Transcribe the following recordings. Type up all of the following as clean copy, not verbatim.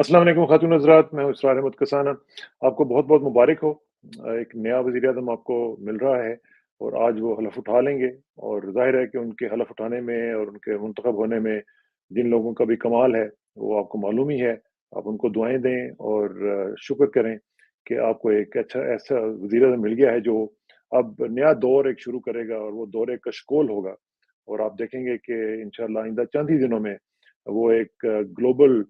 अस्सलाम वालेकुम खातून हज़रात, मैं हूँ इसरार अहमद कसाना। आपको बहुत-बहुत मुबारक हो। एक नया वज़ीर-ए-आज़म आपको मिल रहा है और आज वो हलफ़ उठा लेंगे और ज़ाहिर है कि उनके हलफ़ उठाने में और उनके मुंतखब होने में जिन लोगों का भी कमाल है, वो आपको मालूम ही है। आप उनको दुआएँ दें और शुक्र करें कि आपको एक अच्छा ऐसा वज़ीर-ए-आज़म मिल गया है जो अब नया दौर एक शुरू करेगा और वो दौर एक कशकोल होगा। और आप देखेंगे कि इंशाअल्लाह आइंदा चंद ही दिनों में वो एक ग्लोबल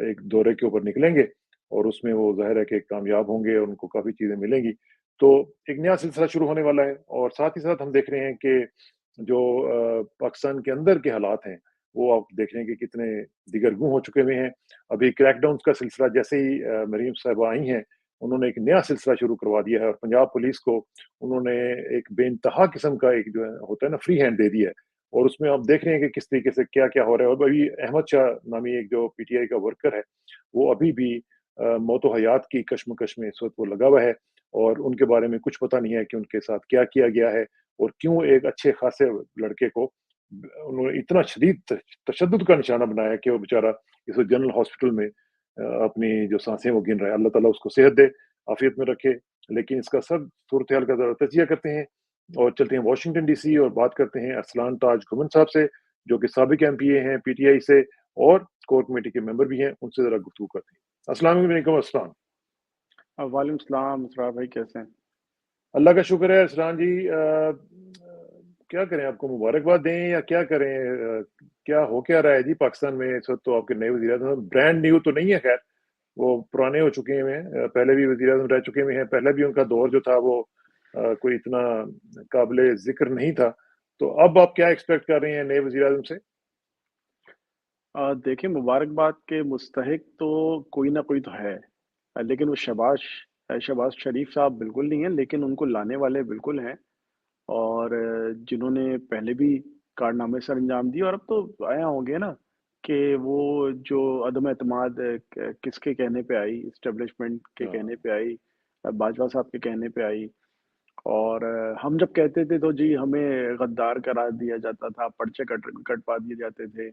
एक दौरे के ऊपर निकलेंगे और उसमें वो ज़ाहिर है कि कामयाब होंगे और उनको काफ़ी चीज़ें मिलेंगी। तो एक नया सिलसिला शुरू होने वाला है और साथ ही साथ हम देख रहे हैं कि जो पाकिस्तान के अंदर के हालात हैं, वो आप देख रहे हैं कि कितने दिगरगूं हो चुके हुए हैं। अभी क्रैकडाउन्स का सिलसिला जैसे ही मरीम साहिबा आई हैं, उन्होंने एक नया सिलसिला शुरू करवा दिया है और पंजाब पुलिस को उन्होंने एक बेइंतहा किस्म का एक जो है होता है ना फ्री हैंड दे दिया है। और उसमें आप देख रहे हैं कि किस तरीके से क्या-क्या हो रहा है और अभी अहमद शाह नामी एक जो पीटीआई का वर्कर है, वो अभी भी मौत-ओ-हयात की कशमकश में इस वक़्त वो लगा हुआ है और उनके बारे में कुछ पता नहीं है कि उनके साथ क्या किया गया है और क्यों एक अच्छे खासे लड़के को उन्होंने इतना शदीद तशद्दुद का निशाना बनाया कि वो बेचारा इस वक़्त जनरल हॉस्पिटल में अपनी जो साँसें वो गिन रहा है। अल्लाह ताला उसको सेहत दे, आफ़ियत में रखे। लेकिन इसका सब सूरत-ए-हाल का ज़रा तजिया करते हैं और चलते हैं वाशिंगटन डीसी और बात करते हैं अरसलान ताज घुमन साहब से, जो कि साबिक एमपीए हैं पीटीआई से और कोर कमेटी के मेंबर भी हैं, उनसे ज़रा गुफ्तगू करते हैं। अस्सलाम वालेकुम अरसलान। वालेकुम सलाम इसरार भाई, कैसे हैं? अल्लाह का शुक्र है अरसलान जी। क्या करें, आपको मुबारकबाद दें या क्या करें? क्या हो क्या रहा है जी पाकिस्तान में इस वक़्त? तो आपके नए वज़ीर-ए-आज़म ब्रांड न्यू तो नहीं है खैर, वो पुराने हो चुके हुए हैं। पहले भी वज़ीर-ए-आज़म रह चुके हुए हैं, पहले भी उनका दौर जो था वो कोई इतना काबिले ज़िक्र नहीं था। तो अब आप क्या एक्सपेक्ट कर रहे हैं नए वज़ीर-ए-आज़म से? देखिए, मुबारकबाद के मुस्तहिक तो कोई ना कोई तो है। लेकिन वो शहबाज शरीफ साहब बिल्कुल नहीं है, लेकिन उनको लाने वाले बिल्कुल हैं। और जिन्होंने पहले भी कारनामे सर अंजाम दिए, और अब तो आया हो गया ना कि वो जो अदम एतमाद किसके कहने पे आई, इस्टेब्लिशमेंट के कहने हाँ, पे आई, बाजवा साहब के कहने पे आई। और हम जब कहते थे तो जी हमें गद्दार करार दिया जाता था, पर्चे कटवा दिए जाते थे।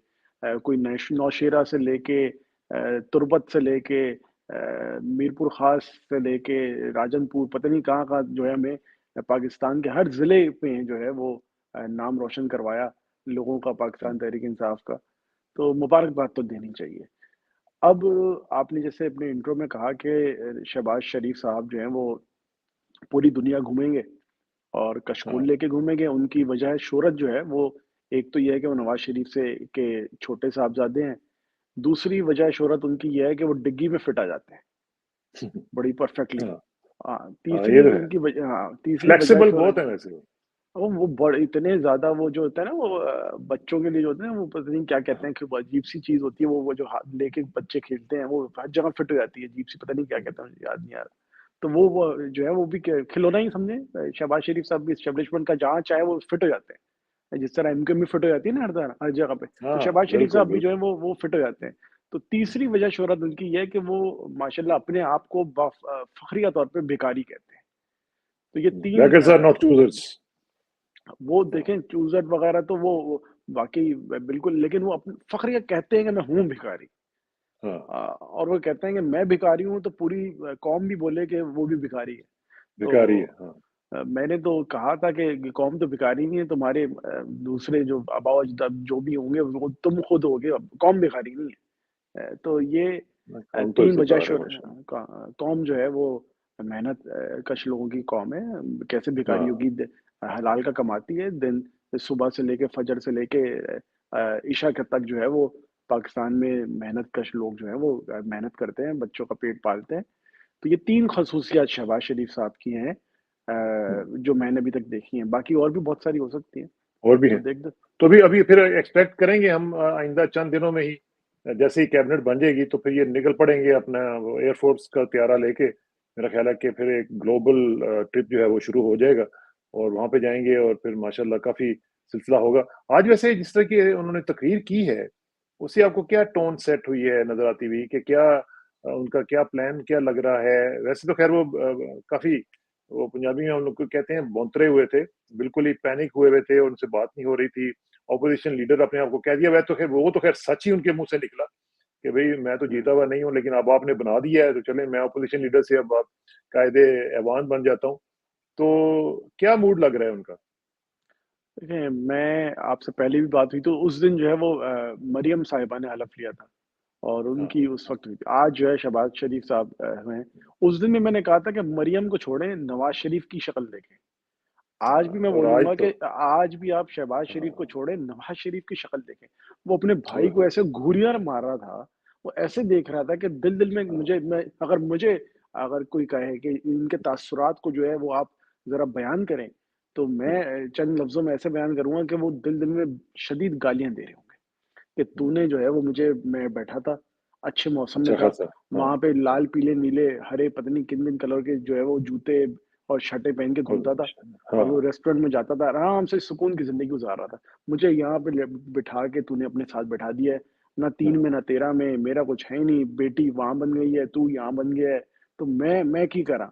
कोई नौशेरा से लेके तुर्बत से लेके मीरपुर खास से लेके राजनपुर, पता नहीं कहाँ-कहाँ जो है हमें पाकिस्तान के हर ज़िले में जो है वो नाम रोशन करवाया लोगों का, पाकिस्तान तहरीक इंसाफ का। तो मुबारकबाद तो देनी चाहिए। अब आपने जैसे अपने इंट्रो में कहा कि शहबाज शरीफ साहब जो हैं वो पूरी दुनिया घूमेंगे और कशकोल हाँ। लेके घूमेंगे। उनकी वजह शोहरत जो है वो, एक तो ये है कि वो नवाज शरीफ से के छोटे साहबजादे हैं। दूसरी वजह शोहरत उनकी ये है कि वो डिग्गी में फिट आ जाते हैं बड़ी परफेक्टली। हाँ, हाँ, हाँ, ये तीसरी तो है। उनकी वजह, हाँ, तीसरी वजह फ्लेक्सिबल बहुत शोहरत, है वैसे वो। वो बड़े इतने ज़्यादा, वो जो होता है ना वो बच्चों के लिए जो होता है ना, वो पता नहीं क्या कहते हैं, कि वो अजीब-सी चीज़ होती है, वो जो हाथ लेके बच्चे खेलते हैं, वो हर जगह फिट हो जाती है, अजीब-सी, पता नहीं क्या कहते हैं, मुझे याद नहीं आ रहा। तो वो जो है वो भी खिलौना ही समझे। शहबाज शरीफ साहब भी एस्टेब्लिशमेंट का जहाँ चाहे वो फिट हो जाते हैं। जिस तरह एमके में फिट हो जाती है ना हर जगह पे, तो हाँ, शहबाज शरीफ बिल्कुल, साहब भी जो है बिल्कुल। वो फिट हो जाते हैं। तो तीसरी वजह शोहरत उनकी ये है कि वो माशाल्लाह अपने आप को फखरिया तौर पे भिखारी कहते हैं। तो ये 3 बेगर्स आर नॉट चूज़र्स। वो हाँ, देखें चूज़र वगैरह तो वो वाक़ई बिल्कुल, लेकिन वो अपने फ़ख्रिया कहते हैं कि मैं हूँ भिखारी। हाँ, और वो कहते हैं कि मैं भिखारी हूँ, तो पूरी कौम भी बोले कि वो भी भिखारी है। भिखारी है। तो हाँ, मैंने तो कहा था कि कौम तो भिखारी नहीं है, तुम्हारे दूसरे जो आबा ओ अजदाद जो भी होंगे वो तुम खुद होगे, कौम भिखारी नहीं है। तो ये कौम तो 3 वजह इज़्ज़तदार है माशाल्लाह। कौम जो है वो मेहनत कश लोगों की कौम है। कैसे भिखारी हाँ, होगी, हलाल का कमाती है, दिन सुबह से लेके फजर से लेके इशा के तक जो है वो पाकिस्तान में मेहनत कश लोग जो है वो मेहनत करते हैं, बच्चों का पेट पालते हैं। तो ये 3 खसूसियात शहबाज शरीफ साहब की हैं, हुँ, जो मैंने अभी तक देखी हैं। बाकी और भी बहुत सारी हो सकती हैं, और भी तो हैं। देख दो। तो अभी अभी फिर एक्सपेक्ट करेंगे हम आइंदा चंद दिनों में ही जैसे ही कैबिनेट बन जाएगी तो फिर ये निकल पड़ेंगे अपना वो एयरफोर्स का त्यारा लेके। मेरा ख्याल है कि फिर एक ग्लोबल ट्रिप जो है वो शुरू हो जाएगा और वहाँ पे जाएंगे और फिर माशाल्लाह काफ़ी सिलसिला होगा। आज वैसे जिस तरह की उन्होंने तकरीर की है, उससे आपको क्या टोन सेट हुई है नज़र आती हुई कि क्या उनका क्या प्लान क्या लग रहा है? वैसे तो खैर वो काफ़ी वो पंजाबी में हम लोग को कहते हैं भौंतरे हुए थे, बिल्कुल ही पैनिक हुए हुए थे और उनसे बात नहीं हो रही थी। ऑपोज़िशन लीडर अपने आप को कह दिया, वह तो खैर वो तो खैर सच ही उनके मुँह से निकला کہ بھئی میں تو جیتا ہوا نہیں ہوں، لیکن اب آپ نے بنا دیا ہے تو چلیں میں اپوزیشن لیڈر سے اب آپ قائد ایوان بن جاتا ہوں۔ تو کیا موڈ لگ رہا ہے ان کا؟ دیکھیں میں آپ سے پہلے بھی بات ہوئی تو اس دن جو ہے وہ مریم صاحبہ نے حلف لیا تھا اور ان ہاں، کی اس ہاں، وقت ہوئی تھی۔ آج جو ہے شہباز شریف صاحب ہیں، اس دن بھی میں نے کہا تھا کہ مریم کو چھوڑیں، نواز شریف کی شکل دیکھیں۔ آج بھی میں اور بولوں آج گا تو کہ آج بھی آپ شہباز شریف کو ہاں، چھوڑیں، نواز شریف کی شکل دیکھیں۔ وہ اپنے بھائی اوئے کو ہوئے! ایسے گھوریاں مار رہا تھا، وہ ایسے دیکھ رہا تھا کہ دل میں ہاں، مجھے اگر کوئی کہے کہ ان کے تاثرات کو جو ہے وہ آپ ذرا بیان کریں، تو میں ہوں، چند لفظوں میں ایسے بیان کروں گا کہ وہ دل میں شدید گالیاں دے رہے ہوں گے کہ تو ہوں، نے جو ہے وہ میں بیٹھا تھا، اچھے موسم میں اچھا تھا، خاصا، ہاں، وہاں پہ لال پیلے نیلے ہرے پتہ نہیں کن کن کلر کے جو ہے وہ جوتے اور شرٹیں پہن کے گھومتا تھا ہاں، اور وہ ریسٹورینٹ میں جاتا تھا، آرام سے سکون کی زندگی گزار رہا تھا۔ مجھے یہاں پہ بٹھا کے تو نے اپنے ساتھ بٹھا دیا ہے، نہ ہاں، 3 میں نہ 13 میں، میرا کچھ ہے ہی نہیں، بیٹی وہاں بن گئی ہے، تو یہاں بن گیا ہے، تو میں کی کرا؟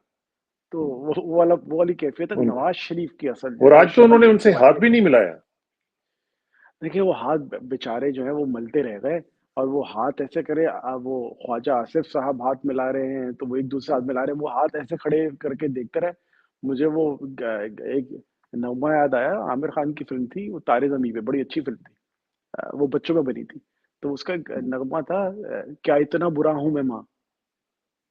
تو ہوں، وہ والی کیفیت ہے ان نواز شریف کی اصل جو اور ہے وہ آج تو شکل انہوں نے ان دیکھیں۔ سے ہاتھ بھی نہیں ملایا۔ دیکھیں وہ ہاتھ بیچارے جو ہیں وہ ملتے رہ گئے اور وہ ہاتھ ایسے کرے وہ خواجہ آصف صاحب ہاتھ ملا رہے ہیں تو وہ ایک دوسرے ہاتھ ملا رہے ہیں، وہ ہاتھ ایسے کھڑے کر کے دیکھتے رہے۔ مجھے وہ ایک نغمہ یاد آیا، عامر خان کی فلم تھی وہ تارے زمین پہ، بڑی اچھی فلم تھی، وہ بچوں پہ بنی تھی، تو اس کا ایک ہوں، نغمہ تھا کیا اتنا برا ہوں میں ماں،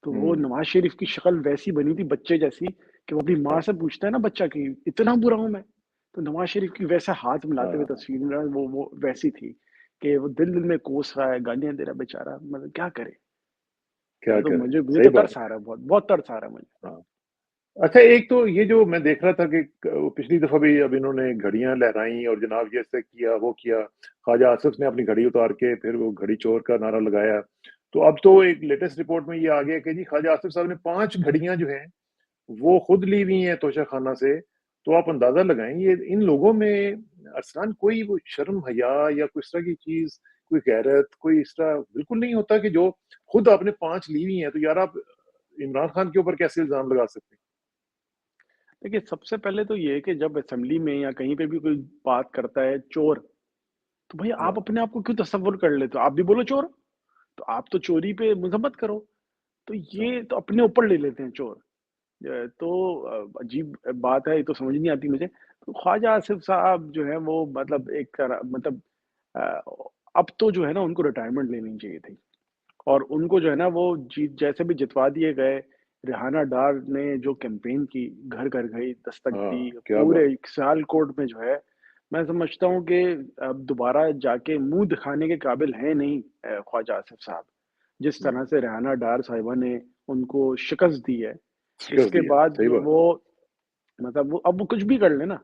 تو وہ ہوں، نواز شریف کی شکل ویسی بنی تھی بچے جیسی کہ وہ اپنی ماں ہاں، سے پوچھتا ہے نا بچہ کہ اتنا برا ہوں میں، تو نواز شریف کی ویسے ہاتھ ملاتے ہوئے ہاں، تصویر میں وہ ویسی تھی کہ وہ دل میں کوس رہا ہے، گالیاں دے رہا ہے بیچارہ، مطلب کیا کرے؟ کیا تو کریں؟ مجھے صحیح تو بات ترس ہے، آ رہا ہے، بہت بہت ترس آ رہا ہے مجھے۔ ہاں۔ اچھا ایک تو یہ جو میں دیکھ رہا تھا کہ پچھلی دفعہ بھی اب انہوں نے گھڑیاں لہرائیں اور جناب یہ ایسے کیا وہ کیا، خواجہ آصف نے اپنی گھڑی اتار کے پھر وہ گھڑی چور کا نعرہ لگایا، تو اب تو ایک لیٹسٹ رپورٹ میں یہ آ گیا کہ جی خواجہ آصف صاحب نے 5 گھڑیاں جو ہیں وہ خود لی ہوئی ہیں توشہ خانہ سے، تو آپ اندازہ لگائیں یہ ان لوگوں میں ارسلان کوئی وہ شرم حیا یا کوئی اس طرح کی چیز، کوئی غیرت، کوئی اس طرح بالکل نہیں ہوتا کہ جو خود آپ نے 5 لی ہوئی ہیں، تو یار آپ عمران خان کے اوپر کیسے الزام لگا سکتے دیکھیے سب سے پہلے تو یہ کہ جب اسمبلی میں یا کہیں پہ بھی کوئی بات کرتا ہے چور، تو بھائی ہیں؟ ہاں، آپ اپنے آپ کو کیوں تصور کر لیتے ہو؟ آپ بھی بولو چور، تو آپ تو چوری پہ مذمت کرو، تو ہاں، یہ تو اپنے اوپر لے لیتے ہیں چور۔ تو عجیب بات ہے، یہ تو سمجھ نہیں آتی مجھے۔ تو خواجہ آصف صاحب جو ہیں وہ مطلب ایک طرح مطلب آ، اب تو جو ہے نا ان کو ریٹائرمنٹ لینی چاہیے تھی اور ان کو جو ہے نا وہ جیت جیسے بھی جتوا دیے گئے۔ ریحانہ ڈار نے جو کیمپین کی، گھر گھر گئی، دستک ہاں، دی، کیا پورے بات! ایک سیال کوٹ میں جو ہے، میں سمجھتا ہوں کہ اب دوبارہ جا کے منہ دکھانے کے قابل ہیں نہیں خواجہ آصف صاحب، جس ہوں، طرح سے ریحانہ ڈار صاحبہ نے ان کو شکست دی ہے۔ اس شکست کے دیا، بعد صحیح بات وہ مطلب وہ اب وہ کچھ بھی کر لیں نا،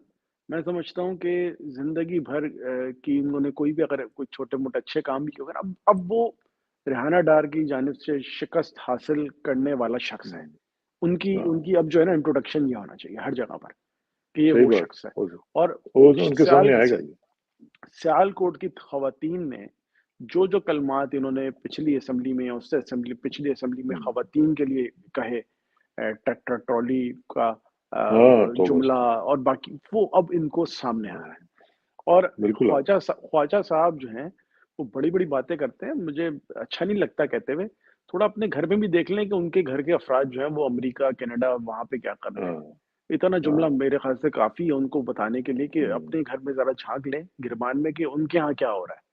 میں سمجھتا ہوں کہ زندگی بھر کی انہوں نے کوئی بھی اگر کوئی چھوٹے موٹے اچھے کام بھی کیے ہوگا نا، اب وہ ریحانہ ڈار کی جانب سے شکست حاصل کرنے والا شخص ہے۔ ہوں، ان ہاں، کی اب جو ہے نا انٹروڈکشن یہ ہونا چاہیے ہر جگہ پر کہ یہ صحیح وہ بات شخص ہے۔ اور اور ان کے سامنے آئے گا یہ، سیال کوٹ کی خواتین نے جو کلمات انہوں نے پچھلی اسمبلی میں اس سے پچھلی اسمبلی میں ہوں، خواتین کے لیے کہے، ٹریکٹر ٹرالی کا ہاں، توبہ جملہ اور باقی وہ اب ان کو سامنے آ ہاں، رہا ہے۔ اور بالکل خواجہ صاحب جو ہیں وہ بڑی بڑی باتیں کرتے ہیں، مجھے اچھا نہیں لگتا کہتے ہوئے۔ تھوڑا اپنے گھر میں بھی دیکھ لیں کہ ان کے گھر کے افراد جو ہیں وہ امریکہ کینیڈا وہاں پہ کیا کر رہے ہاں، ہیں۔ اتنا ہاں، جملہ میرے خیال سے کافی ہے ان کو بتانے کے لیے کہ ہوں، اپنے گھر میں ذرا جھانک لیں گرمان میں کہ ان کے ہاں کیا ہو رہا ہے۔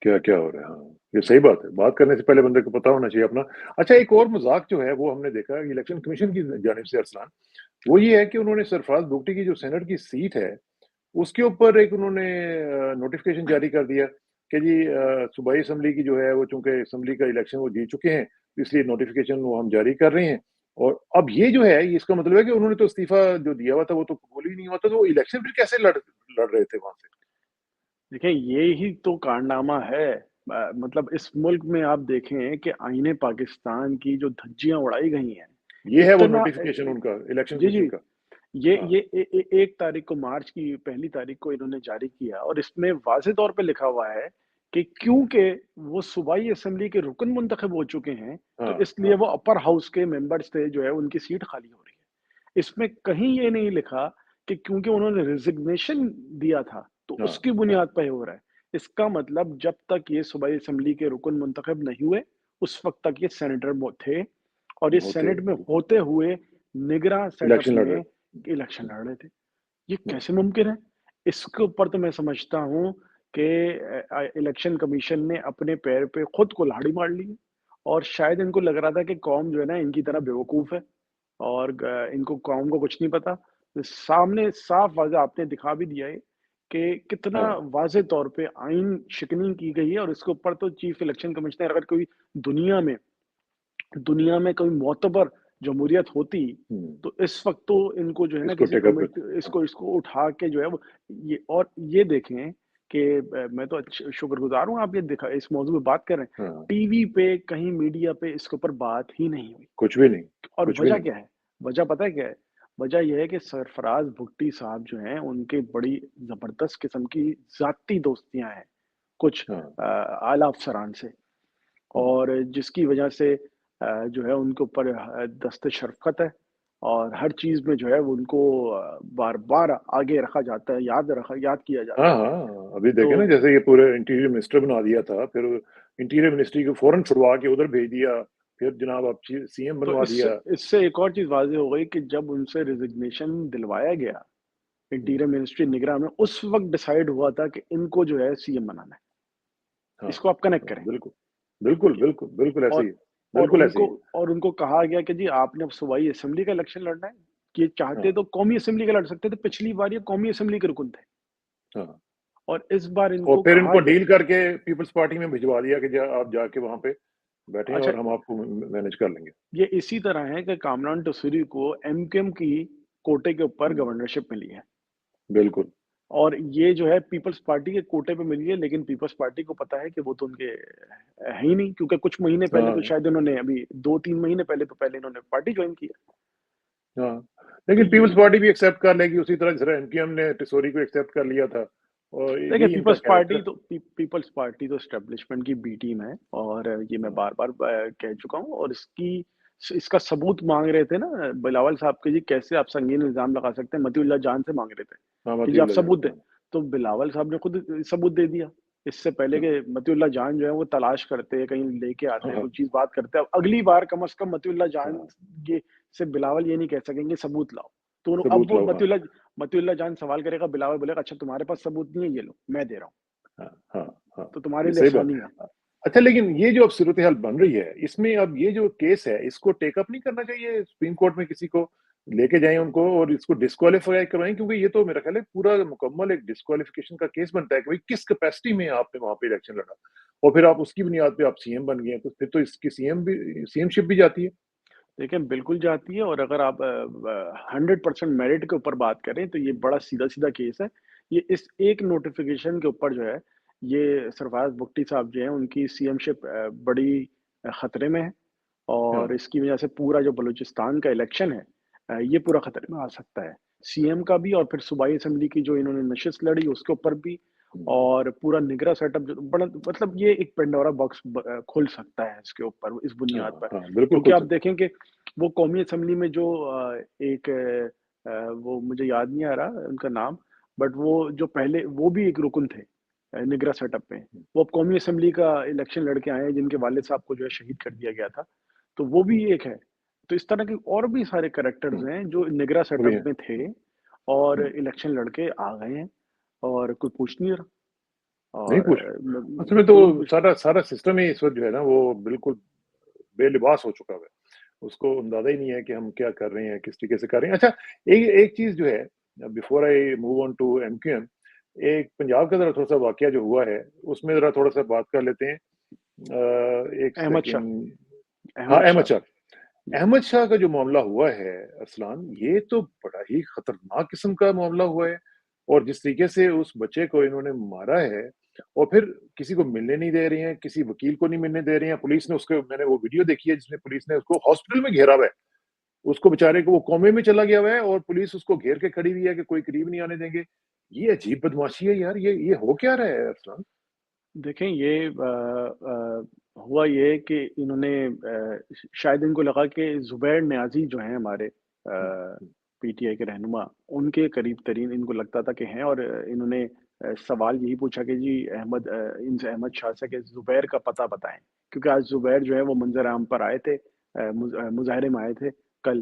کیا کیا ہو رہا ہے، ہاں، یہ صحیح بات ہے، بات کرنے سے پہلے بندے کو پتا ہونا چاہیے اپنا۔ اچھا ایک اور مذاق جو ہے وہ ہم نے دیکھا الیکشن کمیشن کی جانب سے ارسلان، وہ یہ ہے کہ انہوں نے سرفراز بگٹی کی جو سینٹ کی سیٹ ہے اس کے اوپر ایک انہوں نے نوٹیفکیشن جاری کر دیا کہ جی صوبائی اسمبلی کی جو ہے وہ چونکہ اسمبلی کا الیکشن وہ جیت چکے ہیں اس لیے نوٹیفکیشن وہ ہم جاری کر رہے ہیں، اور اب یہ جو ہے اس کا مطلب ہے کہ انہوں نے تو استعفیٰ جو دیا ہوا تھا وہ تو قبول ہی نہیں ہوا تھا، تو وہ الیکشن پھر کیسے لڑ رہے تھے وہاں سے؟ دیکھیں یہی تو کارنامہ ہے، مطلب اس ملک میں آپ دیکھیں کہ آئین پاکستان کی جو دھجیاں اڑائی گئی ہیں، یہ ہے وہ اتنا نوٹیفکیشن ان کا الیکشن جی کمیشن جی، کا؟ ہاں، یہ 1 تاریخ کو مارچ کی پہلی تاریخ کو انہوں نے جاری کیا اور اس میں واضح طور پہ لکھا ہوا ہے کہ کیونکہ وہ صوبائی اسمبلی کے رکن منتخب ہو چکے ہیں تو ہاں، اس لیے ہاں، وہ اپر ہاؤس کے ممبرز سے جو ہے ان کی سیٹ خالی ہو رہی ہے۔ اس میں کہیں یہ نہیں لکھا کہ کیونکہ انہوں نے ریزگنیشن دیا تھا تو ہاں، اس کی ہاں، بنیاد پہ ہو رہا ہے۔ इसका मतलब जब तक ये सूबाई असम्बली के रुकन मुंतखब नहीं हुए, उस वक़्त तक ये सेनेटर थे और ये होते सेनेट में बिल्कुल, होते हुए निगरां सेटअप इलेक्शन लड़ रहे में थे। इलेक्शन लड़ रहे थे। ये हुँ, कैसे मुमकिन है? इसके ऊपर तो मैं समझता हूँ कि इलेक्शन कमीशन ने अपने पैर पे खुद कुल्हाड़ी मार ली है और शायद इनको लग रहा था कि कौम जो है ना इनकी तरह बेवकूफ़ है और इनको कौम को कुछ नहीं पता। तो सामने साफ वाज़ह आपने दिखा भी दिया है कि कितना हाँ, वाज़े तौर पे आइन शिकनी की गई है और इसके ऊपर तो चीफ इलेक्शन कमिश्नर अगर कोई दुनिया में दुनिया में कोई मोतबर जमहूरियत होती, हुँ, तो इस वक़्त तो इनको जो है ना इसको किसी टेक अप कमिट करते। हाँ, इसको उठा के जो है वो ये और ये देखें कि मैं तो शुक्रगुज़ार हूँ आप ये दिखा इस मौज़ू पे बात कर रहे हैं। हाँ, टीवी पे, कहीं मीडिया पे इसके ऊपर बात ही नहीं हुई कुछ भी नहीं, और कुछ भी वजह नहीं। क्या है? वजह पता है क्या है? वजह ये है कि सरफराज भुगटी साहब जो हैं, उनके बड़ी ज़बरदस्त किस्म की ज़ाती दोस्तियाँ हैं, कुछ हाँ, आला अफ़सरान से। हुँ, और जिसकी वजह से जो है उनके ऊपर दस्ते शफ़क़त है और हर चीज़ में जो है वो उनको बार-बार आगे रखा जाता है, याद किया हाँ, जाता है। हाँ, अभी तो देखें ना जैसे ये पूरे इंटीरियर मिनिस्टर बना दिया था, फिर इंटीरियर मिनिस्ट्री को फ़ौरन छुड़वा के उधर भेज दिया, फिर जनाब आप सीएम तो बनवा इससे दिया। इससे एक और चीज़ वाज़ेह हो गई कि जब उनसे रेज़िग्नेशन दिलवाया गया, हुँ, इंटीरियर मिनिस्ट्री निगरान में, उस वक़्त डिसाइड हुआ था कि इनको जो है सीएम बनाना है। हाँ, इसको आप कनेक्ट हाँ, करें बिल्कुल। बिल्कुल, कि बिल्कुल, बिल्कुल ऐसे ही और है, बिल्कुल ऐसे ही है। और उनको कहा गया कि जी आपने अब सूबाई असेंबली का इलेक्शन लड़ना है, कि चाहते हाँ, तो कौमी असेंबली का लड़ सकते थे, पिछली बार ये कौमी असेंबली के रुकन थे हाँ, और इस बार और इनको फिर कहा इनको गया डील करके पीपल्स पार्टी में भिजवा दिया कि आप जाके वहाँ पे बैठें अच्छा और हम आपको मैनेज कर लेंगे। ये इसी तरह है कि कामरान तसूरी को एमकेएम की कोटे के ऊपर हुँ, गवर्नरशिप मिली है बिल्कुल। और ये जो है पीपल्स पार्टी के कोटे पे मिली है, लेकिन पीपल्स पार्टी को पता है कि वो तो उनके है ही नहीं क्योंकि कुछ महीने पहले तो हाँ, शायद इन्होंने अभी 2-3 महीने पहले तो पहले इन्होंने पार्टी जॉइन की है। हाँ। तो लेकिन पीपल्स ये पार्टी भी एक्सेप्ट कर लेगी उसी तरह जिस तरह एमक्यूएम ने टिसोरी को एक्सेप्ट कर लिया था और देखिए यही इनका कैरेक्टर है। पीपल्स पार्टी तो एस्टेब्लिशमेंट की बी टीम है और ये मैं हाँ, बार-बार कह चुका हूँ और इसका सबूत माँग रहे थे ना बिलावल साहब के जी कैसे आप संगीन इल्ज़ाम लगा सकते हैं, मतीउल्लाह जान से माँग रहे थे, हाँ, कि जी आप मतीउल्लाह जान सबूत दें। हाँ, तो बिलावल साहब ने खुद सबूत दे दिया। इससे पहले हाँ, कि मतीउल्लाह जान जो है वो तलाश करते, कहीं लेके हाँ, आते, हाँ, कोई चीज़ बात करते। अब अगली बार कम से कम मतीउल्लाह जान हाँ, ये से बिलावल ये नहीं कह सकेंगे सबूत लाओ। तो अब सबूत वो लाओ हाँ, मतीउल्लाह जान सवाल करेगा, बिलावल बोलेगा अच्छा तुम्हारे पास सबूत नहीं है, ये लो, मैं दे रहा हूँ। हाँ, हाँ, हाँ, तो तुम्हारे ये लिए सही बात आसानी है। अच्छा लेकिन ये जो अब सूरत-ए-हाल बन रही है, इसमें अब ये जो केस है, इसको टेक अप नहीं करना चाहिए सुप्रीम कोर्ट में किसी को लेके जाएँ उनको और इसको डिस्क्वालीफाई करवाएँ क्योंकि ये तो मेरा ख़्याल है पूरा मुकम्मल एक डिस्क्वालिफिकेशन का केस बनता है कि भाई किस कैपेसिटी में आपने वहाँ पे इलेक्शन लड़ा और फिर आप उसकी बुनियाद पे आप सीएम बन गए हैं, तो फिर तो इसकी सीएमशिप भी जाती है। देखिए, बिल्कुल जाती है और अगर आप 100% मेरिट के ऊपर बात करें, तो ये बड़ा सीधा-सीधा केस है। ये इस एक नोटिफ़िकेशन के ऊपर जो है, ये सरफराज़ भुगटी साहब जो हैं, उनकी सीएमशिप बड़ी खतरे में है हाँ, और इसकी वजह से पूरा जो बलूचिस्तान का इलेक्शन है ये पूरा खतरे में आ सकता है। सीएम का भी और फिर सूबाई असेंबली की जो इन्होंने नशिस्त लड़ी, उसके ऊपर भी हुँ, और पूरा निगरां सेटअप जो बड़ा मतलब ये एक पेंडोरा बॉक्स खुल सकता है इसके ऊपर, इस हाँ, बुनियाद पर। हाँ, बिल्कुल क्योंकि खुल आप सकता है। देखें कि वो कौमी असेंबली में जो एक वो मुझे याद नहीं आ रहा उनका नाम, बट वो जो पहले वो भी एक रुकन थे निगरां सेटअप में। हुँ, वो अब कौमी असेंबली का इलेक्शन लड़ के आए हैं, जिनके वालिद साहब को जो है शहीद कर दिया गया था। तो वो भी हुँ, एक है। तो इस तरह के और भी सारे कैरेक्टर्स हुँ, हैं, जो निगरां वो भी है। सेटअप में थे हुँ, और हुँ, इलेक्शन लड़ के आ गए हैं और कोई पूछ नहीं रहा नहीं और पूछ असल में तो कोई कुछ सारा सारा सिस्टम ही इस वक़्त जो है ना वो बिल्कुल बेलिबास हो चुका है। उसको अंदाज़ा ही नहीं है कि हम क्या कर रहे हैं, किस तरीके से कर रहे हैं। अच्छा, एक एक चीज़ जो है before I move on to MQM एक पंजाब का ज़रा थोड़ा-सा वाक़या जो हुआ है, उसमें ज़रा थोड़ा-सा बात कर लेते हैं। एक अहमद शाह सेकंड हाँ, अहमद अहमद शाह। शाह। अहमद शाह का जो मामला हुआ है अरसलान, ये तो बड़ा ही खतरनाक किस्म का मामला हुआ है और जिस तरीके से उस बच्चे को इन्होंने मारा है और फिर किसी को मिलने नहीं दे रही हैं, किसी वकील को नहीं मिलने दे रही हैं। पुलिस ने उसको मैंने वो वीडियो देखी है जिसमें पुलिस ने उसको हॉस्पिटल में घेरा हुआ है। उसको बेचारे को वो कोमे में चला गया हुआ है और पुलिस उसको घेर के खड़ी हुई है कि कोई करीब नहीं आने देंगे। ये अजीब बदमाशी है यार, ये हो क्या रहा है अरसलान? देखें ये हुआ ये कि इन्होंने शायद इनको लगा कि ज़ुबैर नियाज़ी जो हैं हमारे हुँ, हुँ, पीटीआई के रहनुमा, उनके करीब तरीन इनको लगता था कि हैं और इन्होंने سوال یہی پوچھا کہ جی ان سے احمد شاہ سے کہ زبیر کا پتہ بتائیں، کیونکہ آج زبیر جو ہے وہ منظر عام پر آئے تھے، مظاہرے میں آئے تھے کل،